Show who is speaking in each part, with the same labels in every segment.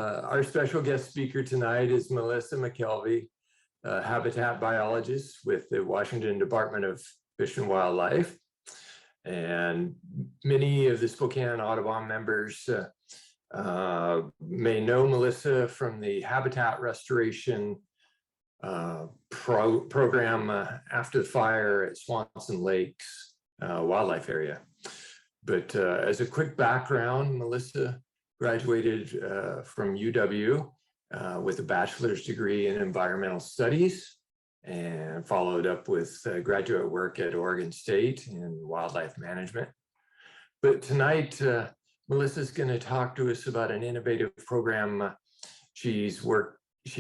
Speaker 1: Our special guest speaker tonight is Melissa MacKelvie, a habitat biologist with the Washington Department of Fish and Wildlife. And many of the Spokane Audubon members may know Melissa from the habitat restoration program after the fire at Swanson Lakes wildlife area. But as a quick background, Melissa graduated from UW with a bachelor's degree in environmental studies and followed up with graduate work at Oregon State in wildlife management. But tonight, Melissa's going to talk to us about an innovative program she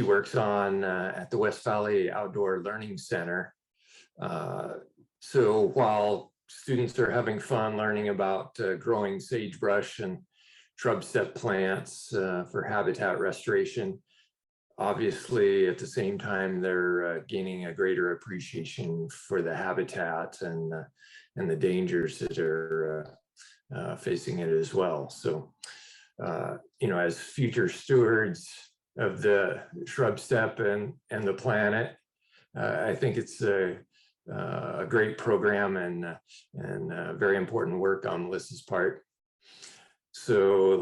Speaker 1: works on at the West Valley Outdoor Learning Center. So while students are having fun learning about growing sagebrush and shrub-steppe plants for habitat restoration, obviously at the same time they're gaining a greater appreciation for the habitat and the dangers that are facing it as well. So as future stewards of the shrub-steppe and the planet, I think it's a great program and very important work on Melissa's part. So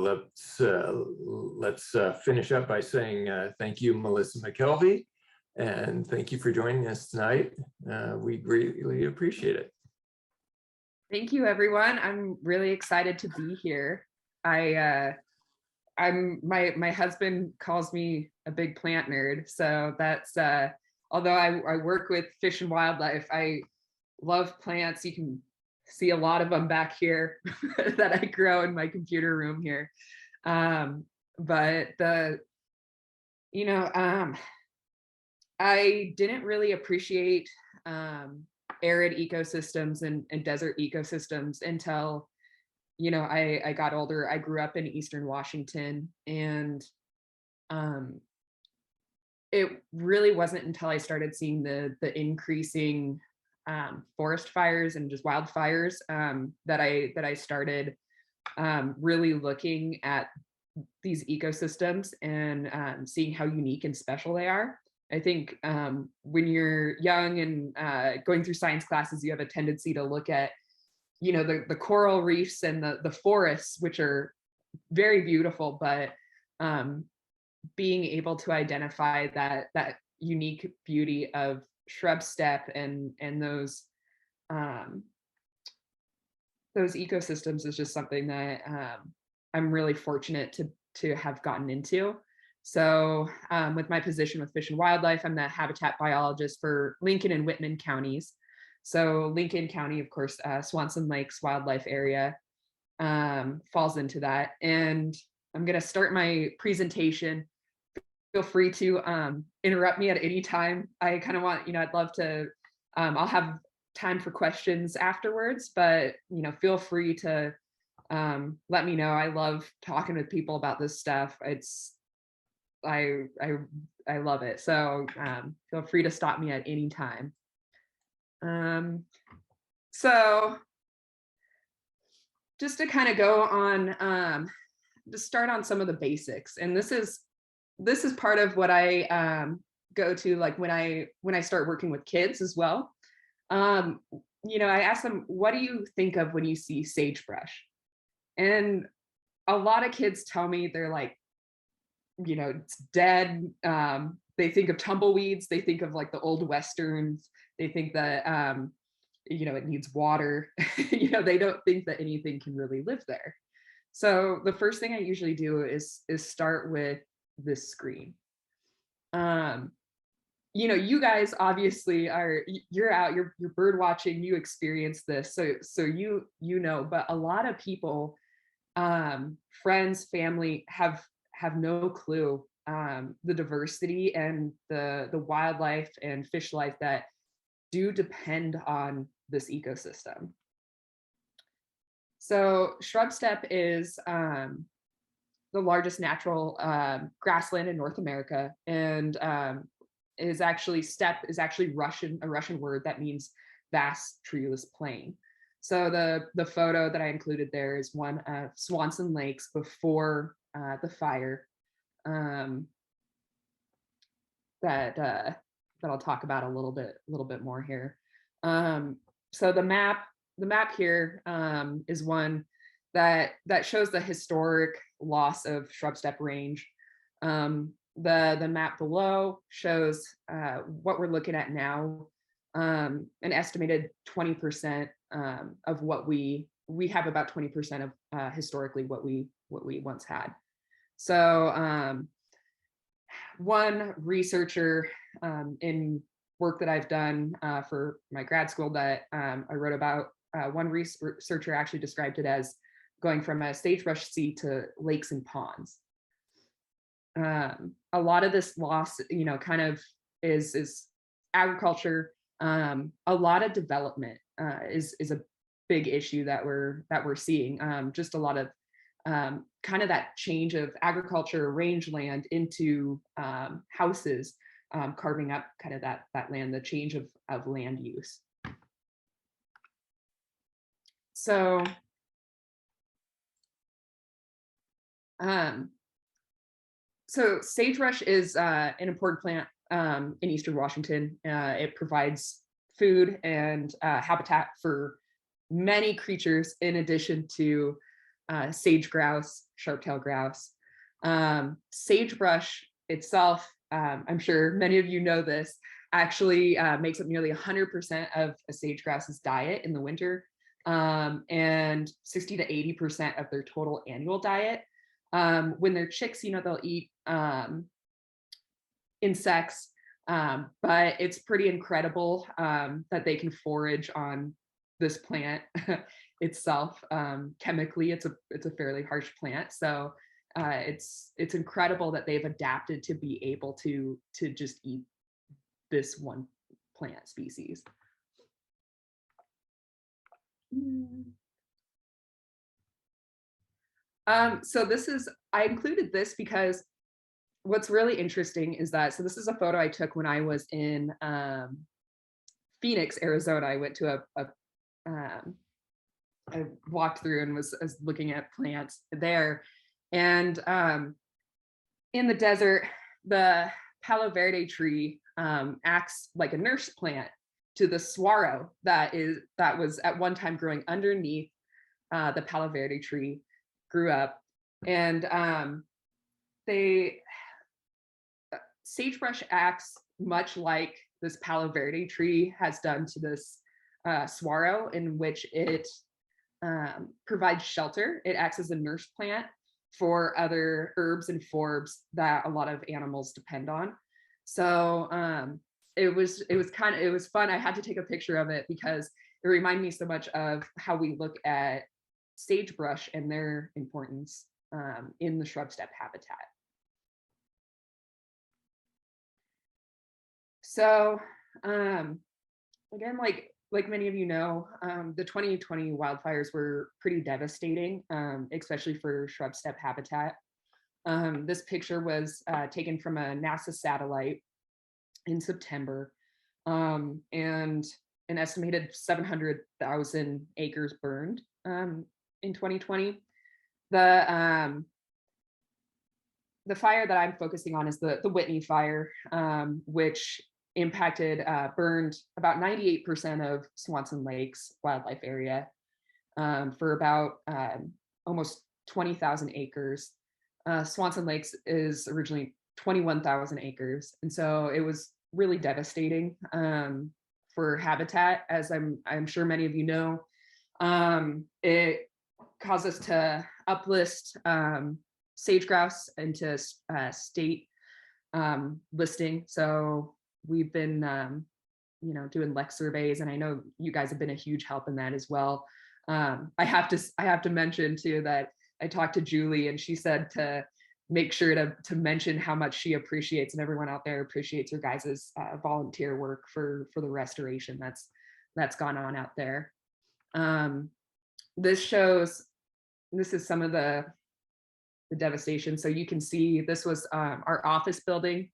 Speaker 1: let's finish up by saying thank you, Melissa MacKelvie, and thank you for joining us tonight. We greatly appreciate it.
Speaker 2: Thank you, everyone. I'm really excited to be here. My husband calls me a big plant nerd, so that's although I work with fish and wildlife, I love plants. You can see a lot of them back here that I grow in my computer room here. I didn't really appreciate arid ecosystems and desert ecosystems until, I got older. I grew up in Eastern Washington, and it really wasn't until I started seeing the increasing forest fires and just wildfires that I started really looking at these ecosystems and seeing how unique and special they are. I think when you're young and going through science classes, you have a tendency to look at, the coral reefs and the forests, which are very beautiful, but being able to identify that unique beauty of shrub-steppe and those ecosystems is just something that I'm really fortunate to have gotten into. So with my position with Fish and Wildlife, I'm the habitat biologist for Lincoln and Whitman counties. So Lincoln County, of course, Swanson Lakes wildlife area falls into that. And I'm going to start my presentation. Feel free to interrupt me at any time. I kind of want, I'd love to, I'll have time for questions afterwards, but, feel free to let me know. I love talking with people about this stuff. I love it. So feel free to stop me at any time. So just to kind of go on, to start on some of the basics, and this is part of what I go to, like when I start working with kids as well. I ask them, what do you think of when you see sagebrush? And a lot of kids tell me they're like, it's dead. They think of tumbleweeds. They think of like the old Westerns. They think that, it needs water. They don't think that anything can really live there. So the first thing I usually do is start with this screen. You guys obviously you're out, you're bird watching, you experience this, so but a lot of people, friends, family have no clue the diversity and the wildlife and fish life that do depend on this ecosystem. So Shrub-Steppe is the largest natural grassland in North America, and steppe is actually a Russian word that means vast treeless plain. So the photo that I included there is one of Swanson Lakes before the fire. um, that I'll talk about a little bit more here. So the map here is one that shows the historic loss of shrub-steppe range. The map below shows what we're looking at now, an estimated 20% of what we have about 20% of historically what we once had. So one researcher in work that I've done for my grad school that I wrote about, one researcher actually described it as going from a sagebrush sea to lakes and ponds. A lot of this loss, kind of is agriculture. A lot of development is a big issue that we're seeing. Just a lot of kind of that change of agriculture rangeland into houses, carving up kind of that land, the change of land use. So so sagebrush is an important plant in Eastern Washington. It provides food and habitat for many creatures in addition to sage grouse, sharp-tailed grouse. Sagebrush itself, I'm sure many of you know this, actually makes up nearly 100% of a sage grouse's diet in the winter, and 60 to 80% of their total annual diet. When they're chicks, they'll eat insects, but it's pretty incredible that they can forage on this plant itself. Chemically, it's a fairly harsh plant, so it's incredible that they've adapted to be able to just eat this one plant species. So I included this because what's really interesting is that, so this is a photo I took when I was in Phoenix, Arizona. I went to I walked through and was looking at plants there. And in the desert, the Palo Verde tree acts like a nurse plant to the saguaro that was at one time growing underneath the Palo Verde tree, grew up. And sagebrush acts much like this Palo Verde tree has done to this saguaro, in which it provides shelter. It acts as a nurse plant for other herbs and forbs that a lot of animals depend on. So it was fun. I had to take a picture of it because it reminded me so much of how we look at sagebrush and their importance in the shrub-steppe habitat. So again, like many of you know, the 2020 wildfires were pretty devastating, especially for shrub-steppe habitat. This picture was taken from a NASA satellite in September, and an estimated 700,000 acres burned in 2020. The fire that I'm focusing on is the Whitney fire, which burned about 98% of Swanson Lake's wildlife area for about almost 20,000 acres. Swanson Lakes is originally 21,000 acres. And so it was really devastating for habitat, as I'm sure many of you know. It caused us to uplist sage grouse into state listing. So we've been doing LEC surveys, and I know you guys have been a huge help in that as well. I have to mention too that I talked to Julie, and she said to make sure to mention how much she appreciates, and everyone out there appreciates your guys' volunteer work for the restoration that's gone on out there. This is some of the devastation. So you can see this was our office building.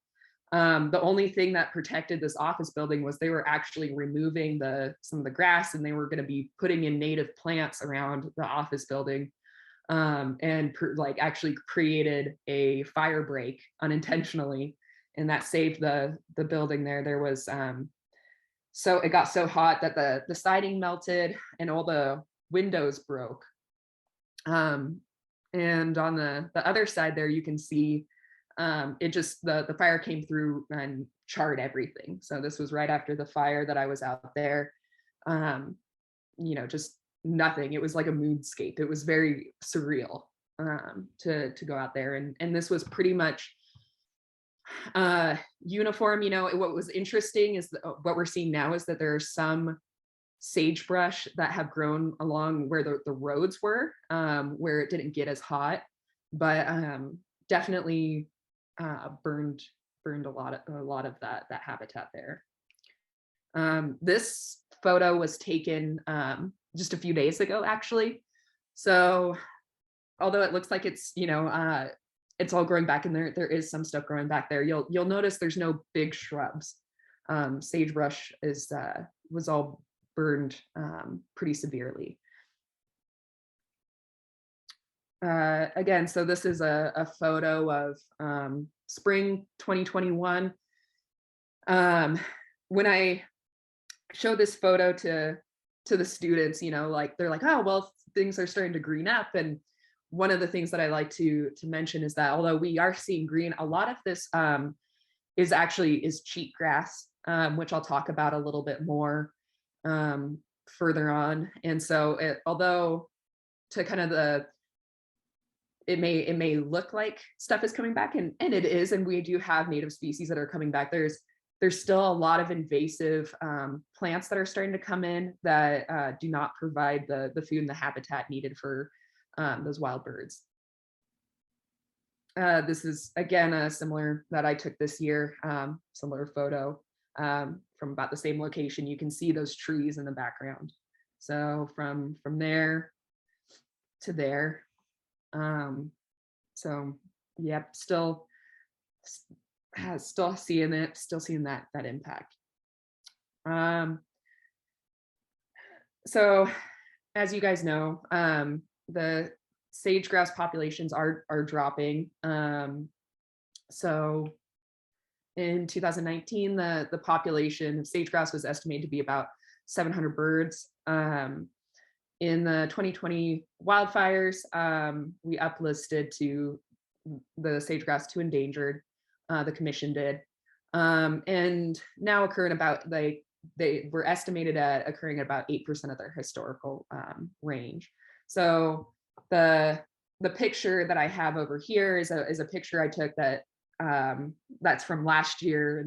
Speaker 2: The only thing that protected this office building was they were actually removing some of the grass, and they were going to be putting in native plants around the office building. and like actually created a fire break unintentionally, and that saved the building there. There was so it got so hot that the siding melted and all the windows broke. And on the other side there, you can see it just the fire came through and charred everything. So this was right after the fire that I was out there. Just nothing. It was like a moonscape. It was very surreal to go out there, and this was pretty much uniform. What was interesting is what we're seeing now is that there are some sagebrush that have grown along where the roads were, where it didn't get as hot, but definitely burned a lot of that habitat there. This photo was taken just a few days ago, actually. So although it looks like it's it's all growing back, and there is some stuff growing back there, you'll notice there's no big shrubs. Sagebrush was all burned pretty severely. Again, so this is a photo of spring 2021. When I show this photo to the students, like they're like, oh, well, things are starting to green up. And one of the things that I like to mention is that although we are seeing green, a lot of this is cheatgrass, which I'll talk about a little bit more further on. And so although to kind of it may look like stuff is coming back, and it is, and we do have native species that are coming back. There's still a lot of invasive plants that are starting to come in that do not provide the food and the habitat needed for those wild birds. This is again a similar that I took this year, similar photo from about the same location. You can see those trees in the background. So from there to there. So yep, still seeing that impact. So as you guys know, the sage-grouse populations are dropping. So in 2019, the population of sage-grouse was estimated to be about 700 birds. In the 2020 wildfires, we uplisted to the sage-grouse to endangered. The commission did, and now occur in about they were estimated at occurring at about 8% of their historical range. So the picture that I have over here is a picture I took that's from last year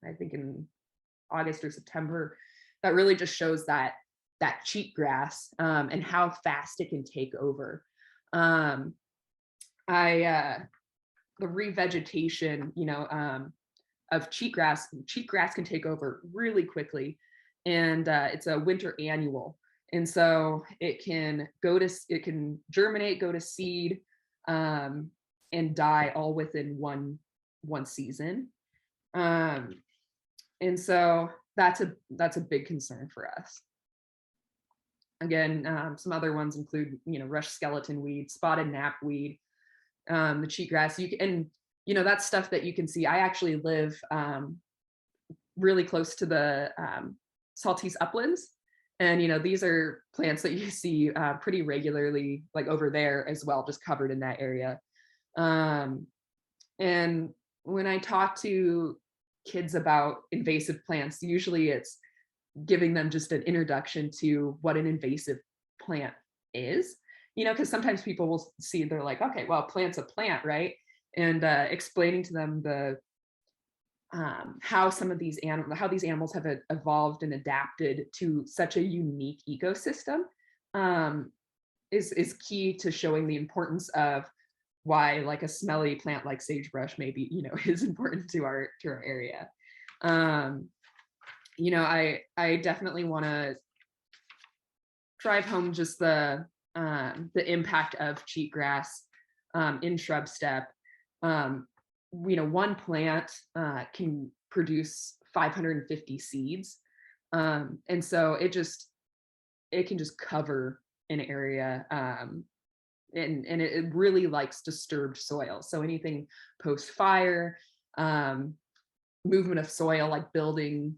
Speaker 2: I think in August or September, that really just shows that cheatgrass and how fast it can take over. The revegetation, of cheatgrass can take over really quickly, and it's a winter annual, and so it can germinate, go to seed, and die all within one season, and so that's a big concern for us. Again, some other ones include rush skeleton weed, spotted knapweed, the cheatgrass. That's stuff that you can see. I actually live really close to the Saltese uplands, and these are plants that you see pretty regularly, like over there as well, just covered in that area. And when I talk to kids about invasive plants, usually it's giving them just an introduction to what an invasive plant is, because sometimes people will see, they're like, okay, well, plant's a plant, right? And explaining to them how these animals have evolved and adapted to such a unique ecosystem is key to showing the importance of why, like, a smelly plant like sagebrush maybe is important to our area. I definitely want to drive home just the impact of cheatgrass in Shrub-Steppe. One plant can produce 550 seeds, and so it can just cover an area it really likes disturbed soil. So anything post-fire, movement of soil, like building,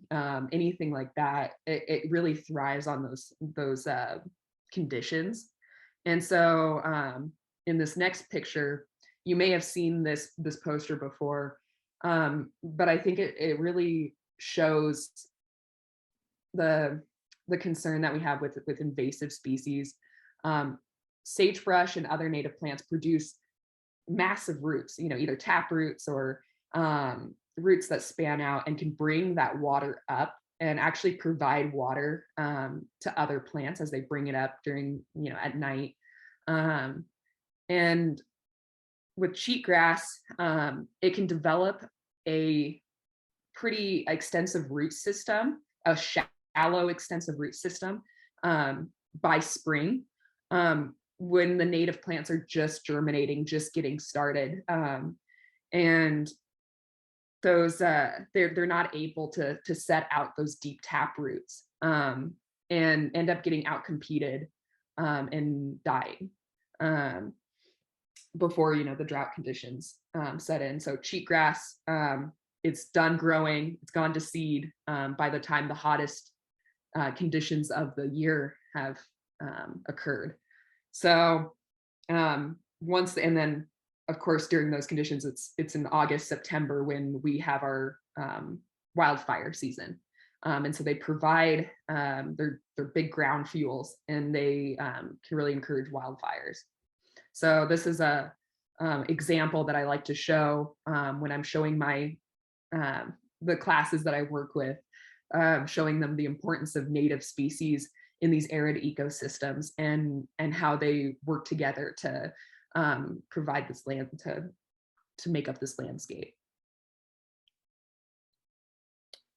Speaker 2: anything like that, it really thrives on those conditions. And so in this next picture, you may have seen this poster before, but I think it really shows the concern that we have with invasive species. Sagebrush and other native plants produce massive roots, either tap roots or roots that span out and can bring that water up and actually provide water to other plants as they bring it up during, at night. And with cheatgrass, it can develop a pretty extensive root system, a shallow, extensive root system by spring, when the native plants are just germinating, just getting started. And those they're not able to set out those deep tap roots, and end up getting out competed and dying before the drought conditions set in. So cheatgrass, it's done growing, it's gone to seed by the time the hottest conditions of the year have occurred. So and then of course during those conditions, it's in August, September when we have our wildfire season. And so they provide they're big ground fuels, and they can really encourage wildfires. So this is a example that I like to show when I'm showing my the classes that I work with, showing them the importance of native species in these arid ecosystems and how they work together to provide this land to make up this landscape.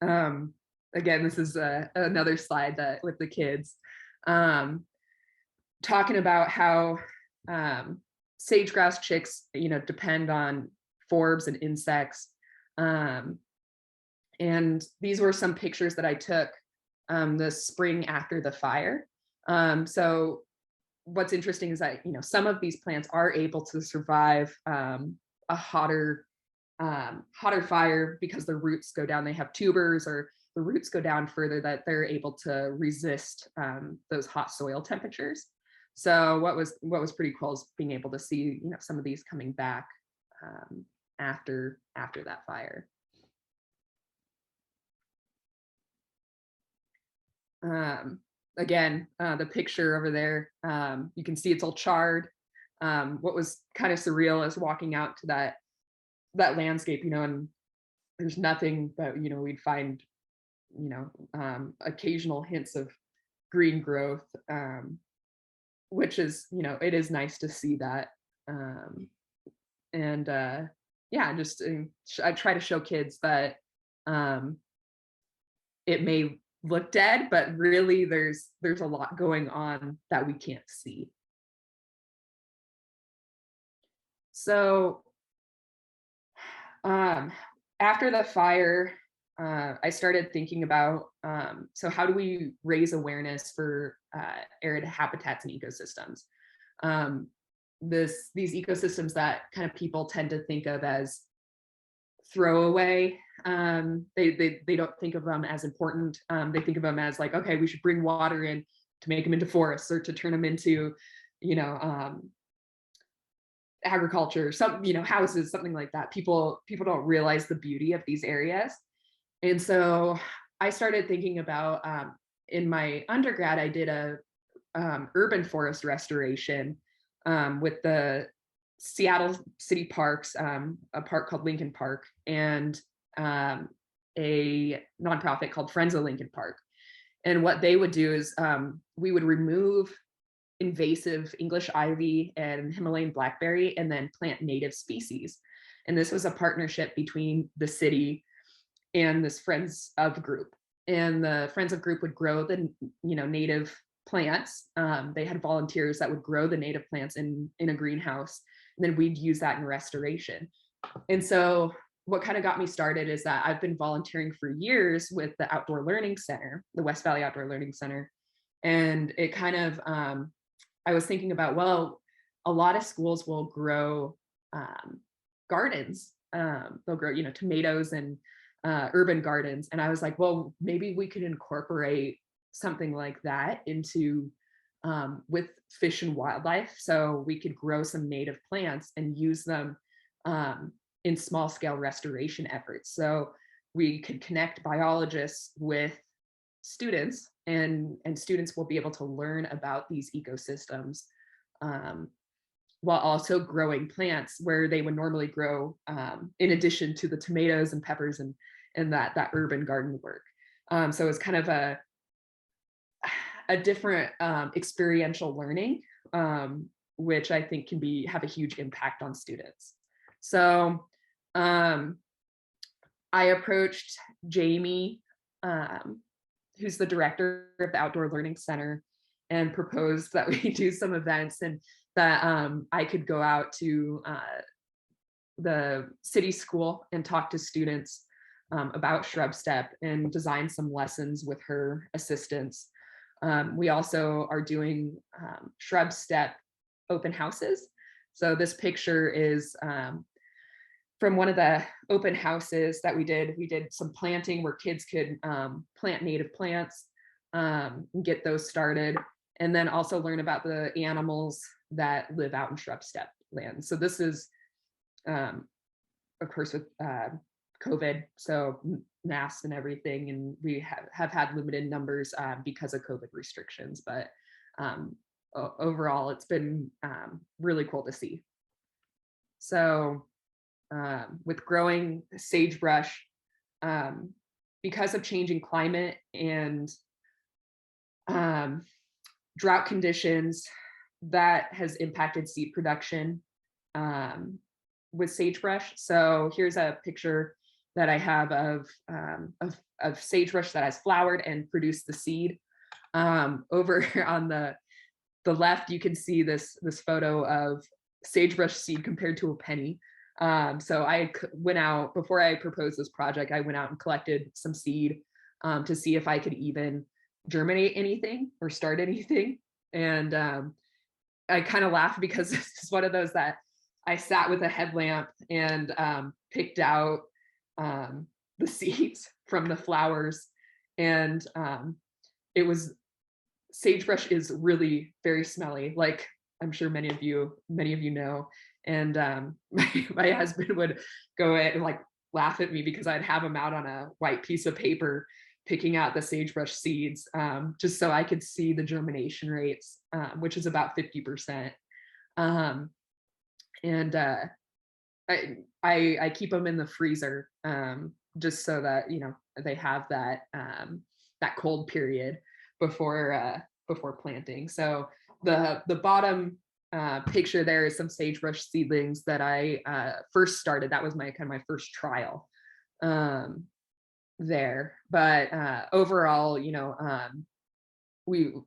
Speaker 2: Again, this is another slide that with the kids talking about how sage-grouse chicks, depend on forbs and insects. And these were some pictures that I took the spring after the fire. So what's interesting is that, some of these plants are able to survive a hotter fire because their roots go down. They have tubers, or the roots go down further, that they're able to resist those hot soil temperatures. So what was pretty cool is being able to see, some of these coming back after that fire. Again, the picture over there, you can see it's all charred. What was kind of surreal is walking out to that landscape, and there's nothing but, we'd find, occasional hints of green growth, which is, it is nice to see that. And yeah, just I try to show kids that it may look dead, but really there's a lot going on that we can't see. So after the fire, I started thinking about, so how do we raise awareness for arid habitats and ecosystems? These ecosystems that kind of people tend to think of as throwaway. They don't think of them as important. They think of them as like, okay, we should bring water in to make them into forests, or to turn them into, agriculture, houses, something like that. People don't realize the beauty of these areas. And so I started thinking about, in my undergrad, I did a urban forest restoration with the Seattle City Parks, a park called Lincoln Park, and a nonprofit called Friends of Lincoln Park. And what they would do is we would remove invasive English ivy and Himalayan blackberry and then plant native species. And this was a partnership between the city and this Friends of group. And the Friends of group would grow the native plants. They had volunteers that would grow the native plants in a greenhouse, and then we'd use that in restoration. And so what kind of got me started is that I've been volunteering for years with the Outdoor Learning Center, the West Valley Outdoor Learning Center. And it kind of, I was thinking about, well, a lot of schools will grow gardens. They'll grow, tomatoes and urban gardens. And I was like, well, maybe we could incorporate something like that into with fish and wildlife. So we could grow some native plants and use them in small scale restoration efforts. So we could connect biologists with students, and students will be able to learn about these ecosystems while also growing plants where they would normally grow in addition to the tomatoes and peppers and that urban garden work. So it's kind of a different experiential learning, which I think can have a huge impact on students. So I approached Jamie, who's the director of the Outdoor Learning Center, and proposed that we do some events and that I could go out to the city school and talk to students about Shrub-Steppe and design some lessons with her assistance. We also are doing Shrub-Steppe open houses. So this picture is from one of the open houses that we did. We did some planting where kids could plant native plants and get those started, and then also learn about the animals that live out in Shrub-Steppe land. So this is, of course, with COVID, so masks and everything, and we have had limited numbers because of COVID restrictions, but overall it's been really cool to see. So with growing sagebrush, because of changing climate and drought conditions, that has impacted seed production with sagebrush. So here's a picture that I have of sagebrush that has flowered and produced the seed. Over on the left, you can see this photo of sagebrush seed compared to a penny. So I went out, before I proposed this project, I went out and collected some seed to see if I could even germinate anything or start anything. And I kind of laughed because this is one of those that I sat with a headlamp and picked out the seeds from the flowers. And it was, sagebrush is really very smelly, like I'm sure many of you know. And my husband would go and like laugh at me because I'd have him out on a white piece of paper picking out the sagebrush seeds, just so I could see the germination rates, which is about 50%. And I keep them in the freezer, just so that they have that that cold period before planting. So the bottom picture there is some sagebrush seedlings that I first started. That was my first trial there. But overall,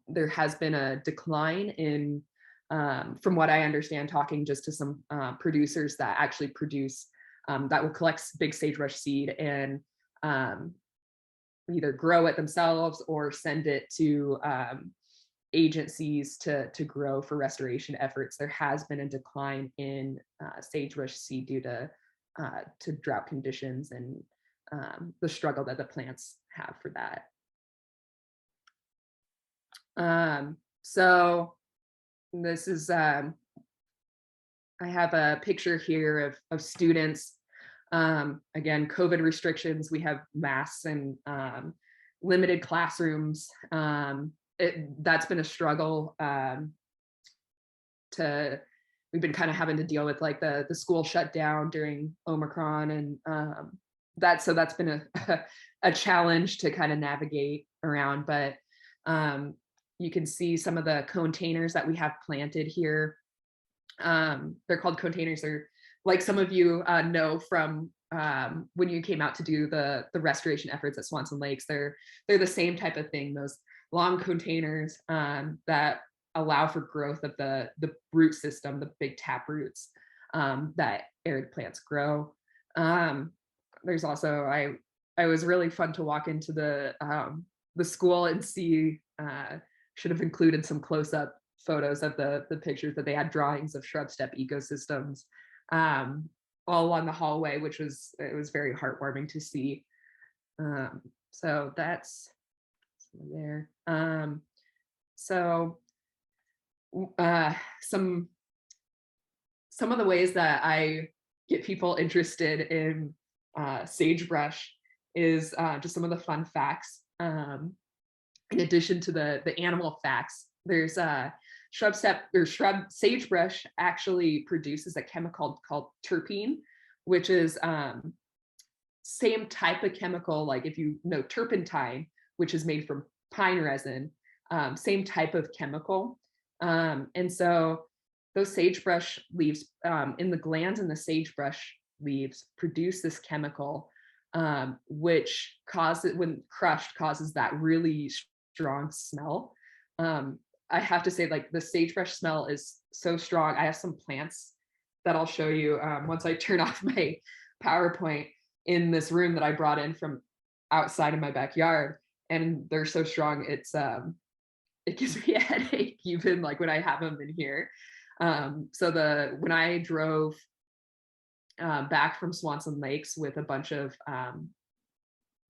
Speaker 2: there has been a decline in, from what I understand, talking just to some producers that actually produce, that will collect big sagebrush seed and either grow it themselves or send it to agencies to grow for restoration efforts. There has been a decline in sagebrush seed due to drought conditions and the struggle that the plants have for that. So this is, I have a picture here of students. Again, COVID restrictions, we have masks and limited classrooms. That's been a struggle. We've been kind of having to deal with like the school shut down during Omicron, and that's been a challenge to kind of navigate around. But you can see some of the containers that we have planted here. They're called containers. They're like some of you know from when you came out to do the restoration efforts at Swanson Lakes. They're the same type of thing. Those long containers that allow for growth of the root system, the big tap roots that arid plants grow. There's also, I was really fun to walk into the school and see, should have included some close-up photos of the pictures, that they had drawings of Shrub-Steppe ecosystems all along the hallway, it was very heartwarming to see. So that's there. So some of the ways that I get people interested in sagebrush is just some of the fun facts. In addition to the animal facts, there's sagebrush actually produces a chemical called terpene, which is same type of chemical, like if you know turpentine, which is made from pine resin, same type of chemical. And so those sagebrush leaves in the glands in the sagebrush leaves produce this chemical, which causes, when crushed, causes that really strong smell. I have to say, like, the sagebrush smell is so strong. I have some plants that I'll show you once I turn off my PowerPoint in this room that I brought in from outside of my backyard, and they're so strong it gives me a headache even like when I have them in here. So when I drove back from Swanson Lakes with a bunch of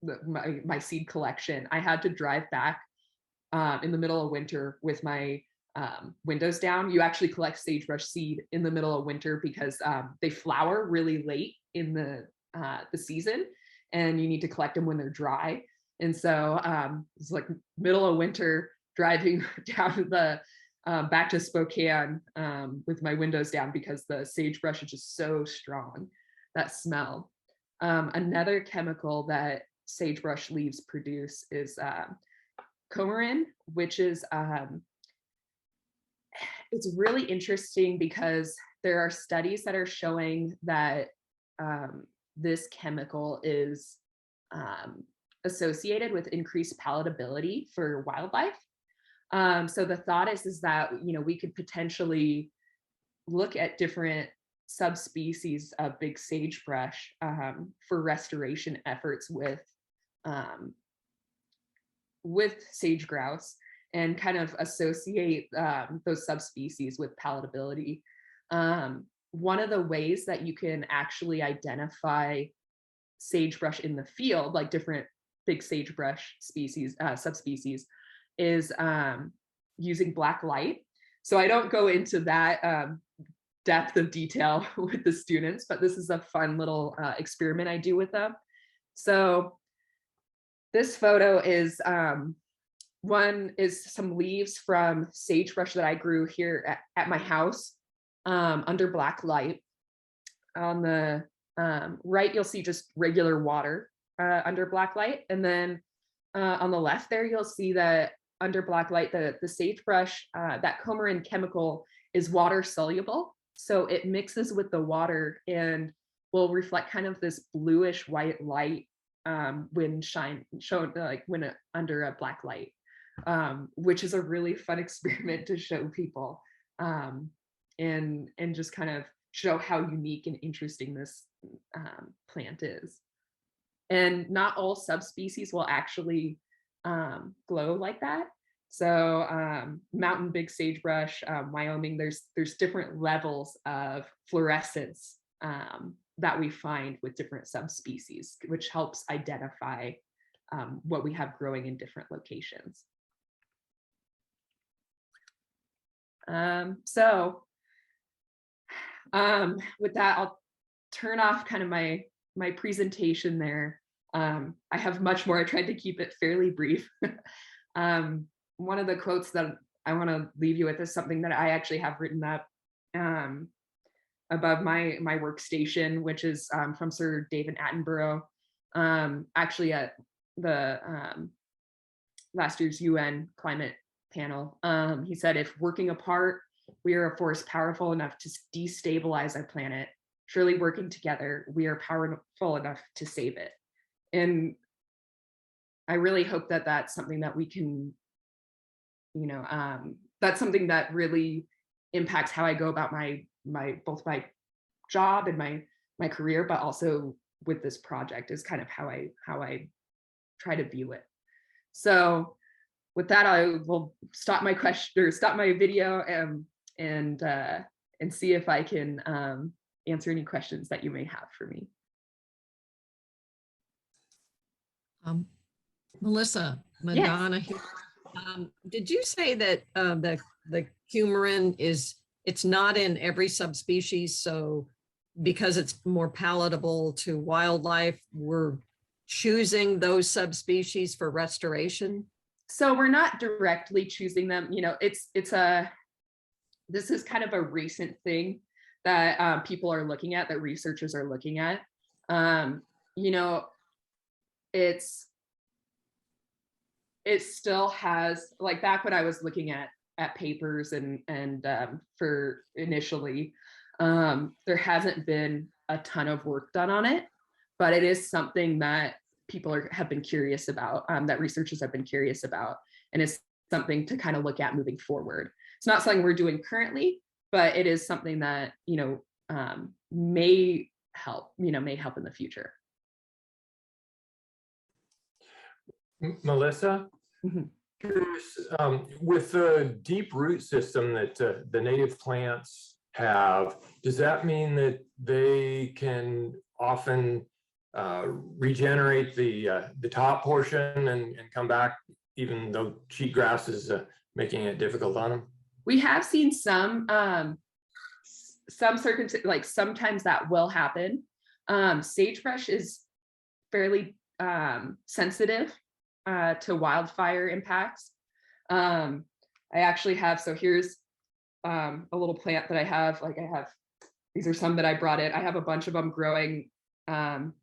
Speaker 2: my seed collection, I had to drive back in the middle of winter with my windows down. You actually collect sagebrush seed in the middle of winter because they flower really late in the season, and you need to collect them when they're dry. And so it's like middle of winter, driving down the back to Spokane with my windows down because the sagebrush is just so strong, that smell. Another chemical that sagebrush leaves produce is coumarin, which is it's really interesting because there are studies that are showing that this chemical is associated with increased palatability for wildlife. So the thought is that, you know, we could potentially look at different subspecies of big sagebrush for restoration efforts with sage grouse, and kind of associate those subspecies with palatability. One of the ways that you can actually identify sagebrush in the field, like different big sagebrush species, subspecies, is using black light. So I don't go into that depth of detail with the students, but this is a fun little experiment I do with them. So this photo is one is some leaves from sagebrush that I grew here at my house under black light. On the right, you'll see just regular water under black light. And then on the left there, you'll see that under black light, the sagebrush, that coumarin chemical is water soluble. So it mixes with the water and will reflect kind of this bluish white light when under a black light, which is a really fun experiment to show people and just kind of show how unique and interesting this plant is. And not all subspecies will actually glow like that. So mountain big sagebrush, Wyoming, there's different levels of fluorescence that we find with different subspecies, which helps identify what we have growing in different locations. So with that, I'll turn off kind of my presentation there. I have much more. I tried to keep it fairly brief. One of the quotes that I want to leave you with is something that I actually have written up above my workstation, which is from Sir David Attenborough, actually at the last year's UN climate panel. He said, "If working apart, we are a force powerful enough to destabilize our planet. Surely working together, we are powerful enough to save it." And I really hope that that's something that we can, you know, that's something that really impacts how I go about both my job and my career, but also with this project is kind of how I try to view it. So with that, I will stop my question or stop my video and see if I can answer any questions that you may have for me.
Speaker 3: Melissa,
Speaker 2: Yes.
Speaker 3: Madonna, did you say that the coumarin it's not in every subspecies? So because it's more palatable to wildlife, we're choosing those subspecies for restoration?
Speaker 2: So we're not directly choosing them. You know, this is kind of a recent thing that people are looking at, that researchers are looking at. You know, it still has, like, back when I was looking at papers and for initially, there hasn't been a ton of work done on it, but it is something that people have been curious about, that researchers have been curious about, and it's something to kind of look at moving forward. It's not something we're doing currently, but it is something that, you know, may help in the future.
Speaker 1: Melissa, curious, with the deep root system that the native plants have, does that mean that they can often regenerate the top portion and come back, even though cheatgrass is making it difficult on them?
Speaker 2: We have seen some circumstances, like sometimes that will happen. Sagebrush is fairly sensitive to wildfire impacts. I actually have, so here's a little plant that I have, these are some that I brought in. I have a bunch of them growing out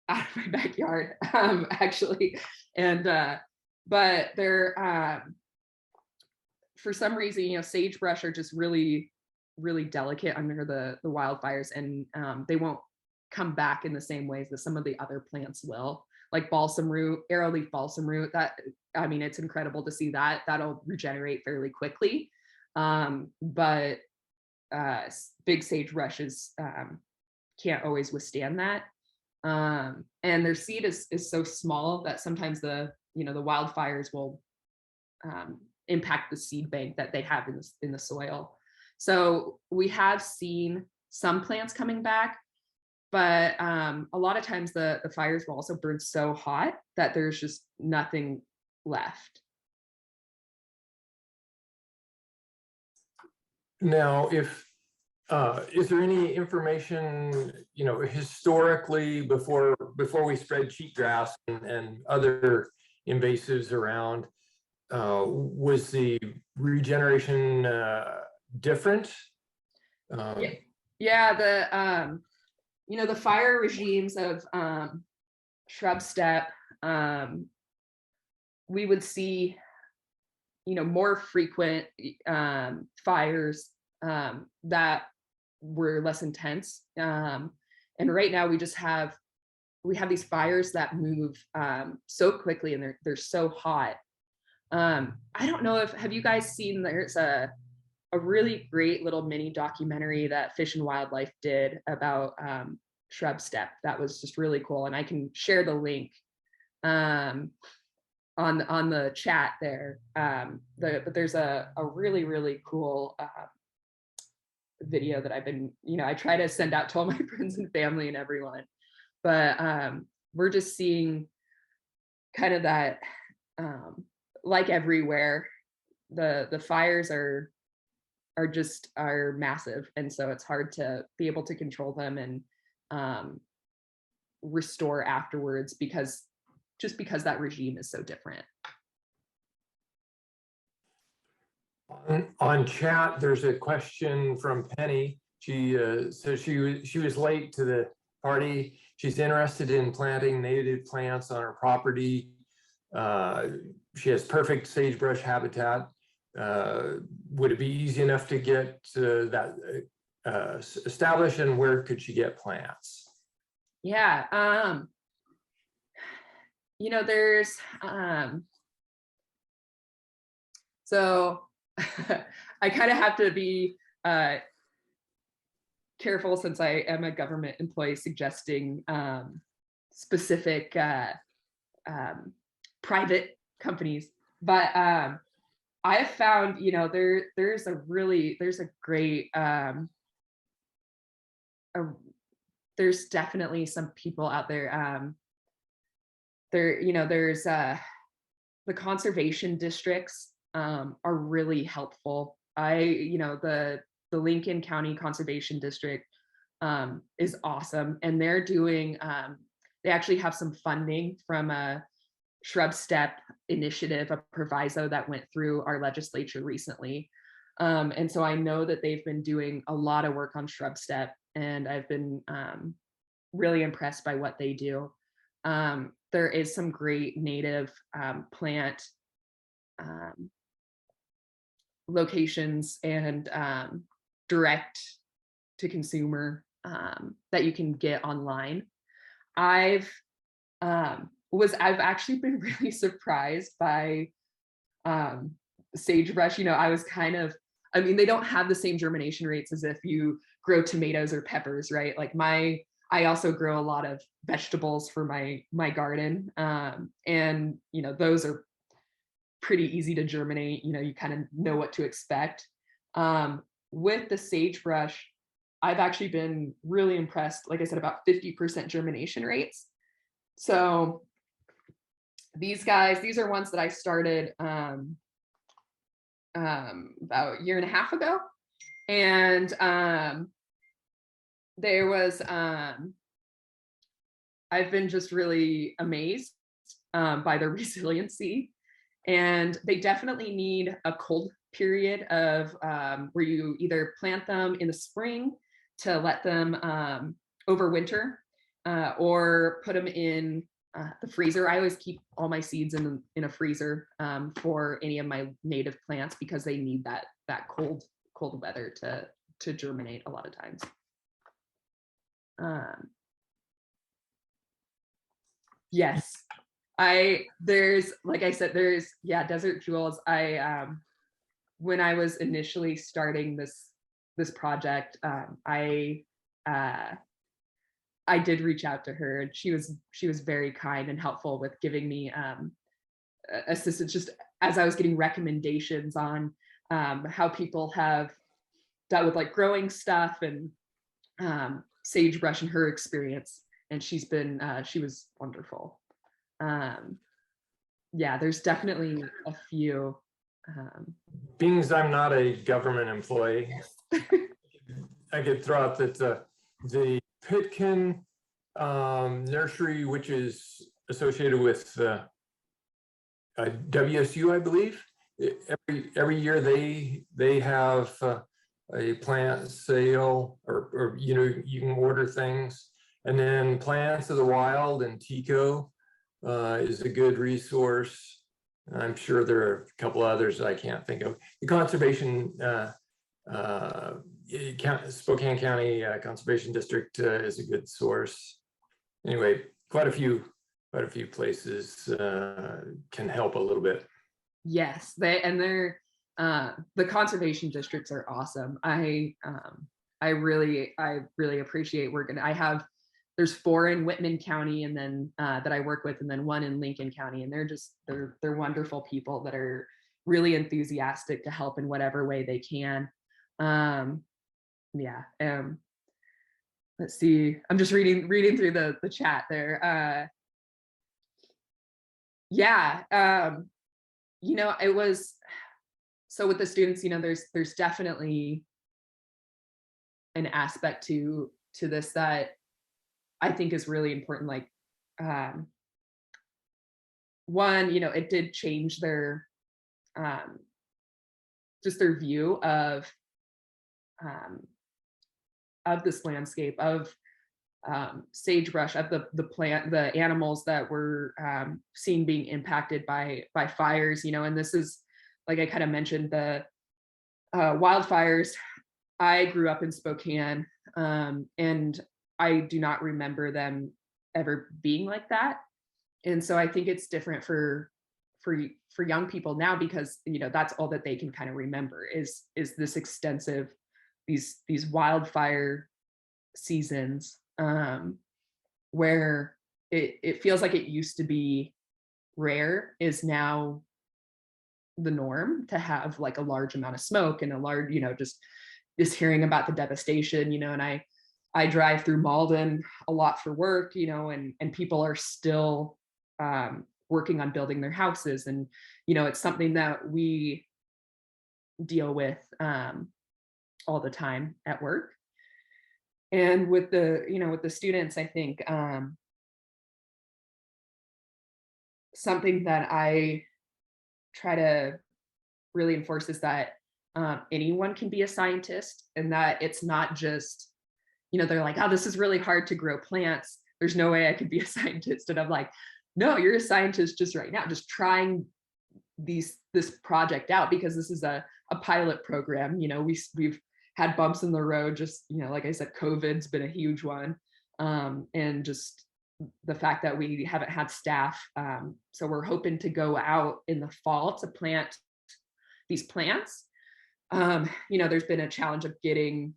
Speaker 2: of my backyard, actually. And, but they're, for some reason, you know, sagebrush are just really, really delicate under the wildfires, and they won't come back in the same ways that some of the other plants will, like balsam root, arrowleaf balsam root. That, I mean, it's incredible to see that. That'll regenerate fairly quickly. But big sagebrushes can't always withstand that. And their seed is so small that sometimes the wildfires will impact the seed bank that they have in the soil. So we have seen some plants coming back, but a lot of times the fires will also burn so hot that there's just nothing left.
Speaker 1: Now, if is there any information, you know, historically before we spread cheatgrass and other invasives around, was the regeneration different?
Speaker 2: Yeah, the fire regimes of Shrub-Steppe, we would see, you know, more frequent fires that were less intense. And right now we have these fires that move so quickly, and they're so hot. I don't know have you guys seen, there's a really great little mini documentary that Fish and Wildlife did about Shrub-Steppe. That was just really cool, and I can share the link on the chat there. But there's a really, really cool video that I've been, you know, I try to send out to all my friends and family and everyone. But we're just seeing kind of that, like everywhere, the fires are massive, and so it's hard to be able to control them and restore afterwards because that regime is so different.
Speaker 1: On chat, there's a question from Penny. She says she was late to the party. She's interested in planting native plants on her property. She has perfect sagebrush habitat. Would it be easy enough to get that established, and where could she get plants?
Speaker 2: Yeah, you know, there's so I kind of have to be careful, since I am a government employee, suggesting specific private companies. But I have found, you know, there's a great there's definitely some people out there. You know, there's the conservation districts are really helpful. You know, the Lincoln County Conservation District is awesome, and they're doing. They actually have some funding from a Shrub-Steppe initiative, a proviso that went through our legislature recently. And so I know that they've been doing a lot of work on Shrub-Steppe, and I've been really impressed by what they do. There is some great native plant locations and direct to consumer that you can get online. I've actually been really surprised by sagebrush. You know, I was kind of, I mean, they don't have the same germination rates as if you grow tomatoes or peppers, right? Like I also grow a lot of vegetables for my garden. And, you know, those are pretty easy to germinate. You know, you kind of know what to expect. With the sagebrush, I've actually been really impressed, like I said, about 50% germination rates. So these are ones that I started about a year and a half ago. And there was, I've been just really amazed by their resiliency. And they definitely need a cold period of where you either plant them in the spring to let them overwinter or put them in the freezer. I always keep all my seeds in a freezer for any of my native plants because they need that cold weather to germinate a lot of times. Yes, there's, like I said, desert jewels. When I was initially starting this project, I did reach out to her, and she was very kind and helpful with giving me assistance just as I was getting recommendations on how people have dealt with like growing stuff and sagebrush and her experience. And she was wonderful. Yeah, there's definitely a few.
Speaker 1: Being as I'm not a government employee, I could throw out that the Pitkin nursery, which is associated with WSU, I believe, every year they have a plant sale, or you know, you can order things, and then Plants of the Wild and Tico is a good resource. I'm sure there are a couple others that I can't think of. The conservation Spokane County Conservation District is a good source. Anyway, quite a few places can help a little bit.
Speaker 2: Yes, they're the conservation districts are awesome. I really appreciate working. There's 4 in Whitman County, and then that I work with, and then 1 in Lincoln County, and they're wonderful people that are really enthusiastic to help in whatever way they can. Let's see. I'm just reading through the chat there. You know, it was so with the students, you know, there's definitely an aspect to this that I think is really important. Like, one, you know, it did change their just their view of this landscape, of sagebrush, of the animals that were seen being impacted by fires, you know. And this is, like I kind of mentioned, the wildfires. I grew up in Spokane, and I do not remember them ever being like that. And so I think it's different for young people now, because, you know, that's all that they can kind of remember is this extensive, these wildfire seasons, where it feels like it used to be rare is now the norm to have like a large amount of smoke and a large, just hearing about the devastation, and I drive through Malden a lot for work, and people are still working on building their houses. And, it's something that we deal with all the time at work. And with the students, I think something that I try to really enforce is that anyone can be a scientist, and that it's not just, they're like, oh, this is really hard to grow plants. There's no way I could be a scientist. And I'm like, no, you're a scientist just right now, just trying this project out, because this is a pilot program. We've had bumps in the road, just, like I said, COVID's been a huge one. And just the fact that we haven't had staff. So we're hoping to go out in the fall to plant these plants. There's been a challenge of getting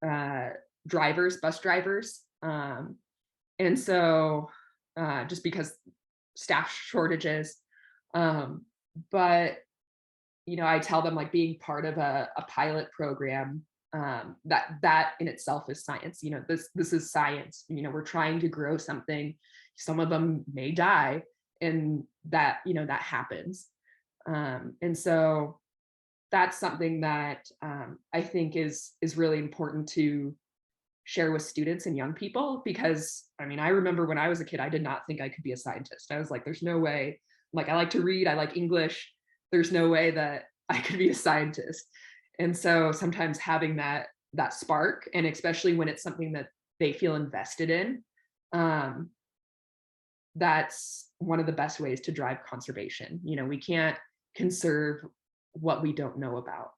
Speaker 2: bus drivers. And so just because staff shortages. But, I tell them, like, being part of a pilot program, that in itself is science. This is science. We're trying to grow something. Some of them may die, and that happens. And so that's something that I think is really important to share with students and young people, because I remember when I was a kid, I did not think I could be a scientist. I was like, there's no way. Like, I like to read, I like English. There's no way that I could be a scientist. And so sometimes having that spark, and especially when it's something that they feel invested in, that's one of the best ways to drive conservation. We can't conserve what we don't know about.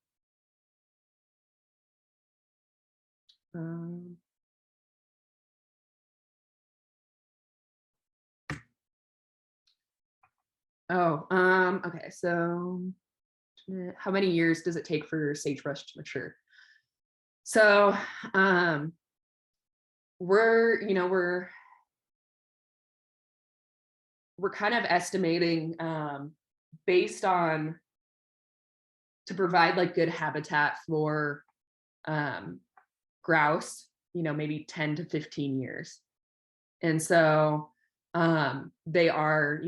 Speaker 2: Okay, so how many years does it take for sagebrush to mature? So we're kind of estimating based on, to provide like good habitat for grouse, maybe 10 to 15 years. And so they are,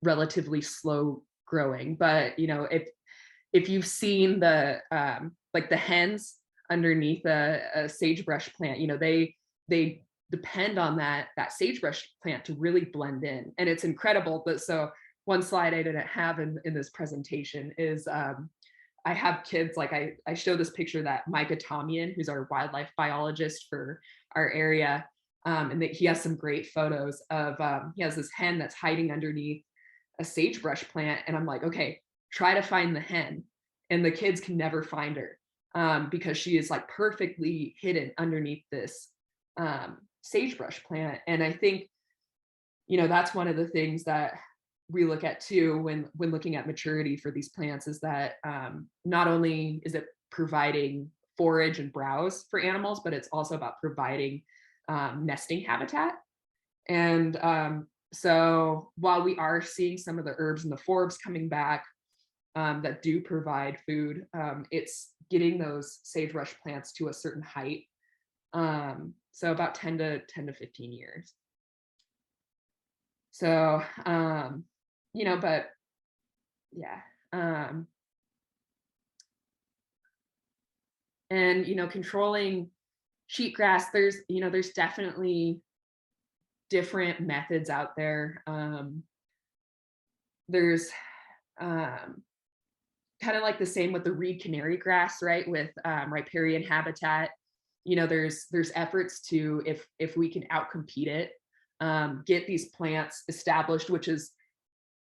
Speaker 2: relatively slow growing. But, if you've seen the like the hens underneath a sagebrush plant, they depend on that sagebrush plant to really blend in. And it's incredible. But so one slide I didn't have in this presentation is I have kids, like I show this picture that Micah Tomian, who's our wildlife biologist for our area, and that he has some great photos of, he has this hen that's hiding underneath a sagebrush plant. And I'm like, okay, try to find the hen. And the kids can never find her because she is like perfectly hidden underneath this sagebrush plant. And I think, that's one of the things that we look at too when looking at maturity for these plants, is that not only is it providing forage and browse for animals, but it's also about providing nesting habitat. And so while we are seeing some of the herbs and the forbs coming back that do provide food, it's getting those sagebrush plants to a certain height. So about 10 to 15 years. So, but yeah. And, controlling cheatgrass, there's definitely different methods out there. There's kind of like the same with the reed canary grass, right? With riparian habitat, there's efforts to, if we can outcompete it, get these plants established, which is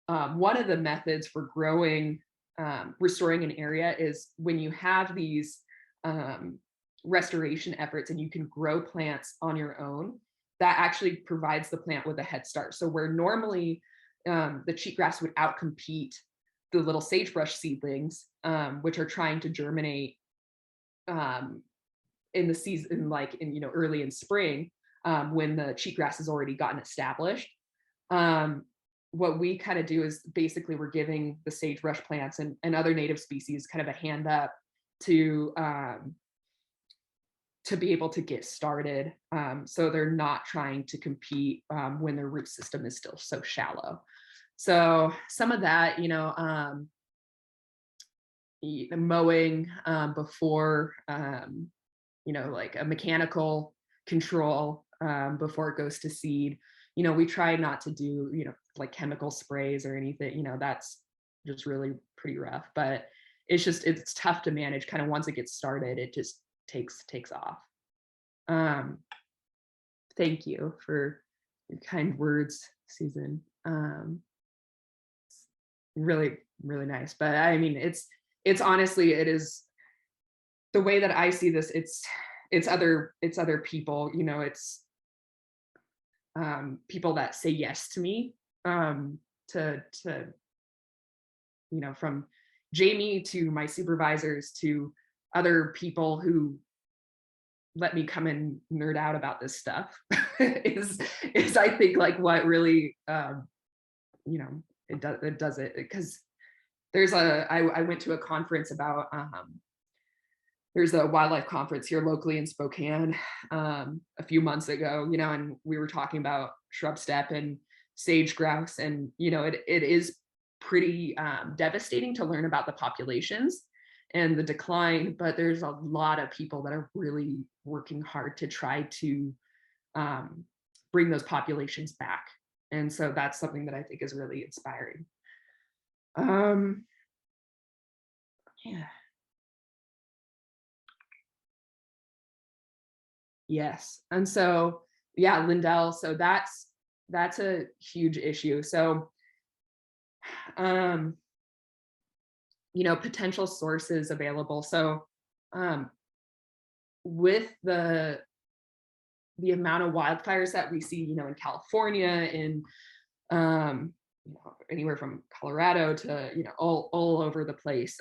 Speaker 2: one of the methods for growing, restoring an area, is when you have these restoration efforts and you can grow plants on your own, that actually provides the plant with a head start. So where normally the cheatgrass would outcompete the little sagebrush seedlings, which are trying to germinate in the season, like in, early in spring, when the cheatgrass has already gotten established. what we kind of do is basically we're giving the sagebrush plants and other native species kind of a hand up to be able to get started. So they're not trying to compete when their root system is still so shallow. So some of that, mowing before, like a mechanical control before it goes to seed. We try not to do, like chemical sprays or anything, that's just really pretty rough, but it's tough to manage. Kind of once it gets started, it just takes off. Thank you for your kind words, Susan. Really, really nice. But I mean, it's honestly, it is the way that I see this. It's other people, it's people that say yes to me, to from Jamie to my supervisors to other people who let me come and nerd out about this stuff is I think like what really it does it, because I went to a conference about there's a wildlife conference here locally in Spokane a few months ago, and we were talking about Shrub-Steppe and sage grouse, and it is pretty devastating to learn about the populations and the decline, but there's a lot of people that are really working hard to try to bring those populations back. And so that's something that I think is really inspiring. Yeah. Yes. And so, yeah, Lindell, so that's a huge issue. So, potential sources available. So, with the amount of wildfires that we see, in California, in anywhere from Colorado to all over the place,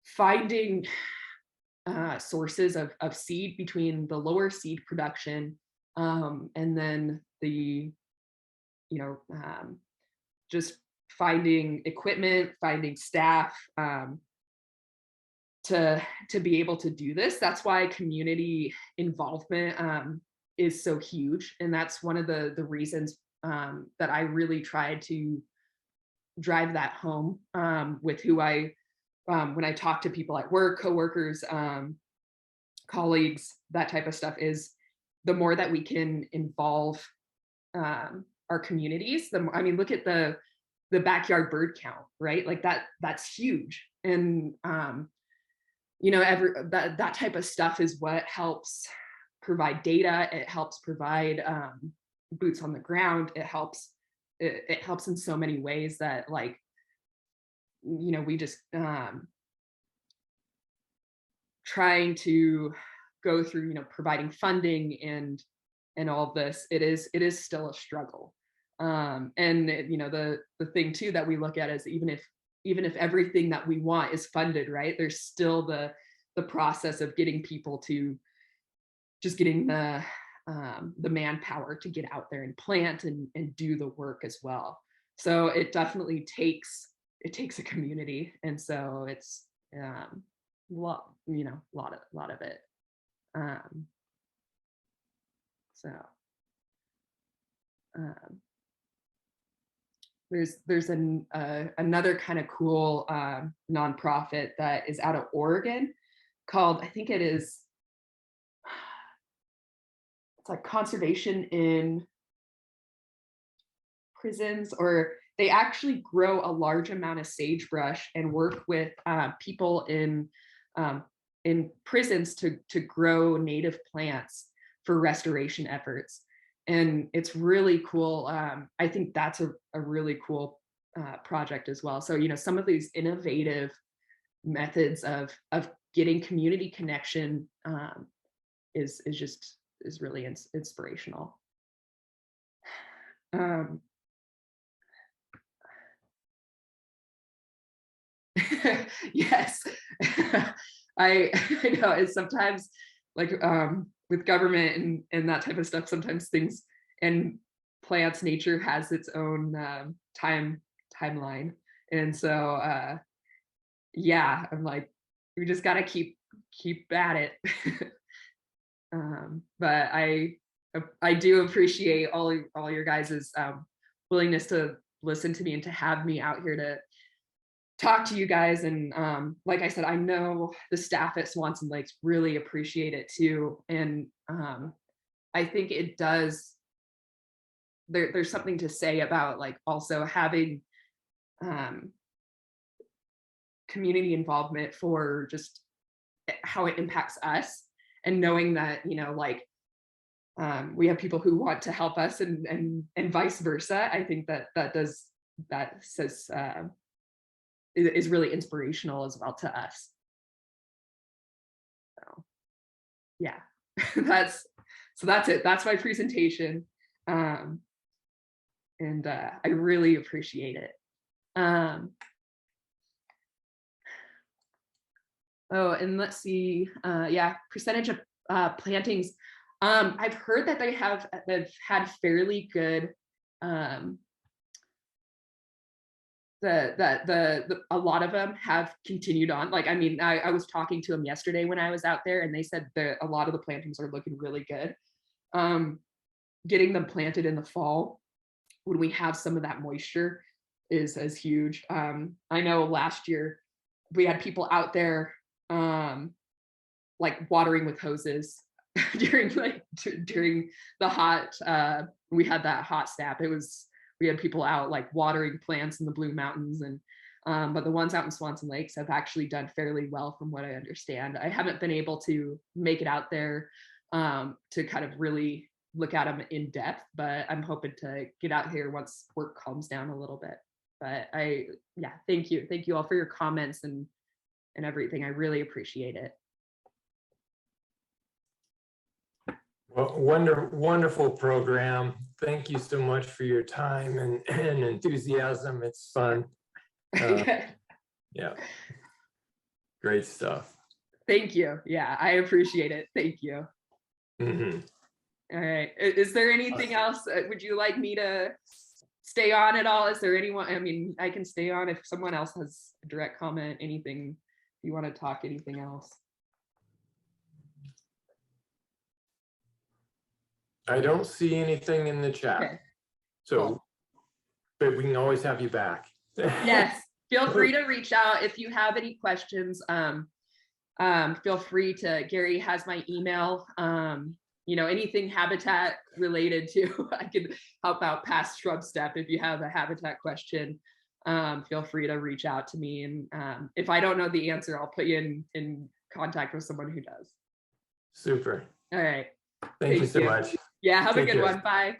Speaker 2: finding sources of seed between the lower seed production and then the just finding equipment, finding staff to be able to do this. That's why community involvement is so huge, and that's one of the reasons that I really tried to drive that home with who I when I talk to people at work, coworkers, colleagues, that type of stuff, is the more that we can involve our communities, look at the backyard bird count, right? Like that's huge. And that type of stuff is what helps provide data. It helps provide boots on the ground. It helps in so many ways that, like, we just trying to go through, providing funding and all of this. It is still a struggle. And the thing too that we look at is even if everything that we want is funded, right, there's still the process of getting people to just getting the manpower to get out there and plant and do the work as well. So it definitely takes a community, and so it's a lot of it. There's another kind of cool nonprofit that is out of Oregon called, I think it's like Conservation in Prisons, or they actually grow a large amount of sagebrush and work with people in prisons to grow native plants for restoration efforts. And it's really cool. I think that's a really cool project as well. So, some of these innovative methods of getting community connection is really inspirational. Yes. I know it's sometimes like with government and that type of stuff, sometimes things, and plants, nature has its own timeline. And so yeah, I'm like, we just gotta keep at it. But I do appreciate all your guys's willingness to listen to me and to have me out here to talk to you guys. And like I said, I know the staff at Swanson Lakes really appreciate it too. And I think it does, there's something to say about like also having community involvement for just how it impacts us, and knowing that, you know, like we have people who want to help us and vice versa. I think that says is really inspirational as well to us. So yeah, that's it. That's my presentation. And I really appreciate it. Oh, and let's see, yeah, percentage of plantings. I've heard that they've had fairly good, a lot of them have continued on. Like, I mean, I was talking to them yesterday when I was out there, and they said that a lot of the plantings are looking really good. Getting them planted in the fall when we have some of that moisture is huge. I know last year we had people out there like watering with hoses during the hot, we had that hot snap. We had people out like watering plants in the Blue Mountains, and but the ones out in Swanson Lakes have actually done fairly well from what I understand. I haven't been able to make it out there to kind of really look at them in depth, but I'm hoping to get out here once work calms down a little bit. But yeah, thank you all for your comments and everything. I really appreciate it.
Speaker 1: Well, wonderful program. Thank you so much for your time and enthusiasm. It's fun. Yeah, great stuff.
Speaker 2: Thank you. Yeah, I appreciate it. Thank you.
Speaker 1: Mm-hmm.
Speaker 2: All right. Is there anything else? Would you like me to stay on at all? Is there anyone? I mean, I can stay on if someone else has a direct comment, anything you want to talk, anything else.
Speaker 1: I don't see anything in the chat.
Speaker 2: Okay.
Speaker 1: So,
Speaker 2: Cool.
Speaker 1: but we can always have you back.
Speaker 2: Yes. Feel free to reach out if you have any questions. Feel free to, Gary has my email. You know, anything habitat related to, I could help out past Shrub-Steppe. If you have a habitat question, feel free to reach out to me. And if I don't know the answer, I'll put you in contact with someone who does.
Speaker 1: Super.
Speaker 2: All right.
Speaker 1: Thank you so much.
Speaker 2: Yeah, have a
Speaker 1: Take
Speaker 2: good
Speaker 1: care.
Speaker 2: one. Bye.